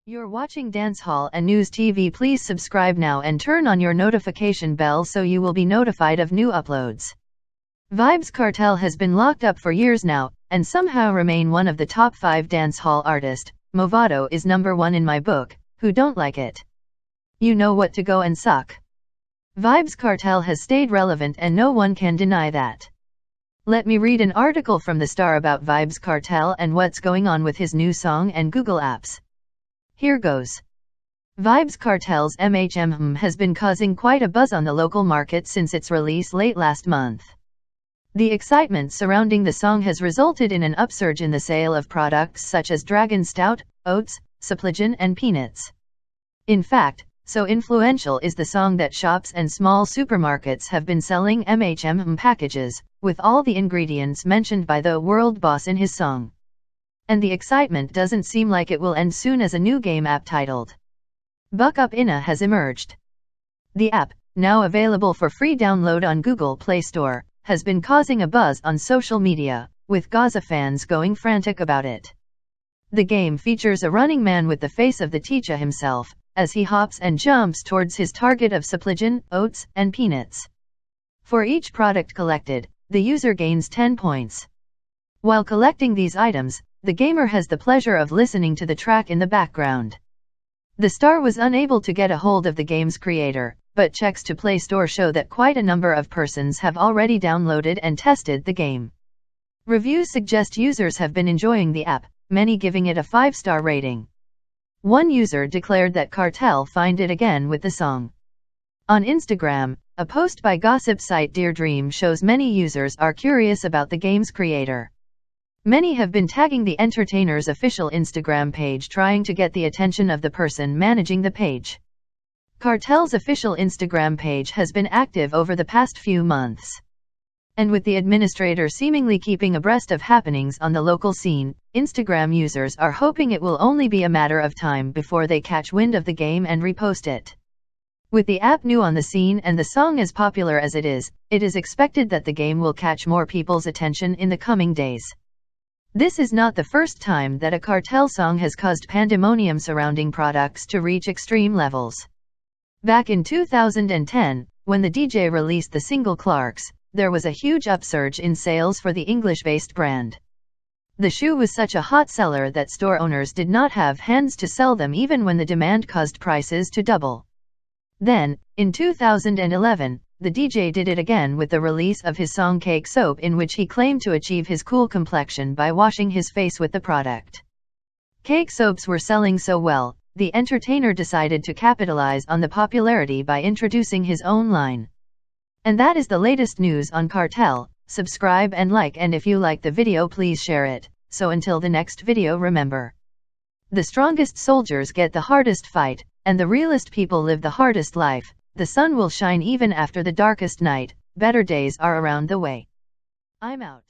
You're watching Dancehall and News TV. Please subscribe now and turn on your notification bell so you will be notified of new uploads. Vybz Kartel has been locked up for years now, and somehow remain one of the top 5 dancehall artists. Movado is #1 in my book. Who don't like it? You know what to go and suck. Vybz Kartel has stayed relevant and no one can deny that. Let me read an article from The Star about Vybz Kartel and what's going on with his new song and Google Apps. Here goes. Vybz Kartel's NEW has been causing quite a buzz on the local market since its release late last month. The excitement surrounding the song has resulted in an upsurge in the sale of products such as Dragon Stout, oats, supplegen and peanuts. In fact, so influential is the song that shops and small supermarkets have been selling NEW packages, with all the ingredients mentioned by the world boss in his song. And the excitement doesn't seem like it will end soon, as a new game app titled Buck Up Inna has emerged. The app, now available for free download on Google Play Store, has been causing a buzz on social media, with Gaza fans going frantic about it. The game features a running man with the face of the teacher himself, as he hops and jumps towards his target of supplegen, oats, and peanuts. For each product collected, the user gains 10 points. While collecting these items, the gamer has the pleasure of listening to the track in the background. The Star was unable to get a hold of the game's creator, but checks to Play Store show that quite a number of persons have already downloaded and tested the game. Reviews suggest users have been enjoying the app, many giving it a 5-star rating. One user declared that Kartel find it again with the song. On Instagram, a post by gossip site Dear Dream shows many users are curious about the game's creator. Many have been tagging the entertainer's official Instagram page, trying to get the attention of the person managing the page. Kartel's official Instagram page has been active over the past few months. And with the administrator seemingly keeping abreast of happenings on the local scene, Instagram users are hoping it will only be a matter of time before they catch wind of the game and repost it. With the app new on the scene and the song as popular as it is expected that the game will catch more people's attention in the coming days. This is not the first time that a Kartel song has caused pandemonium surrounding products to reach extreme levels. Back in 2010, when the DJ released the single Clarks, there was a huge upsurge in sales for the English-based brand. The shoe was such a hot seller that store owners did not have hands to sell them even when the demand caused prices to double. Then, in 2011, the DJ did it again with the release of his song Cake Soap, in which he claimed to achieve his cool complexion by washing his face with the product. Cake soaps were selling so well, the entertainer decided to capitalize on the popularity by introducing his own line. And that is the latest news on Kartel. Subscribe and like, and if you like the video please share it. So until the next video, remember, the strongest soldiers get the hardest fight, and the realest people live the hardest life. The sun will shine even after the darkest night. Better days are around the way. I'm out.